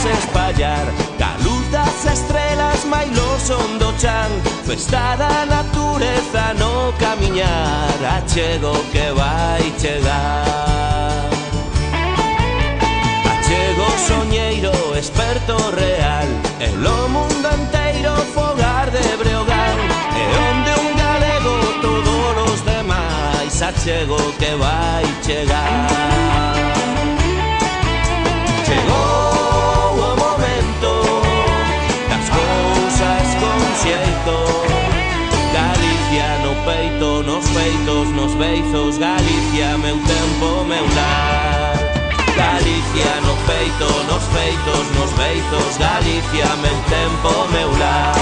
espallar, ca luz das estrelas mailos son do chan, festa da natureza no camiñar, achego que vai chegar. Achego soñeiro, experto real, el o mundo enteiro fogar de Breogán, e onde un galego todos os demais, achego que vai chegar. Chegou o momento das cousas con xeito, Galicia no peito, nos feitos, nos beizos, Galicia, meu tempo, meu lar. Galicia no peito, nos feitos, nos beizos, Galicia, meu tempo, meu lar.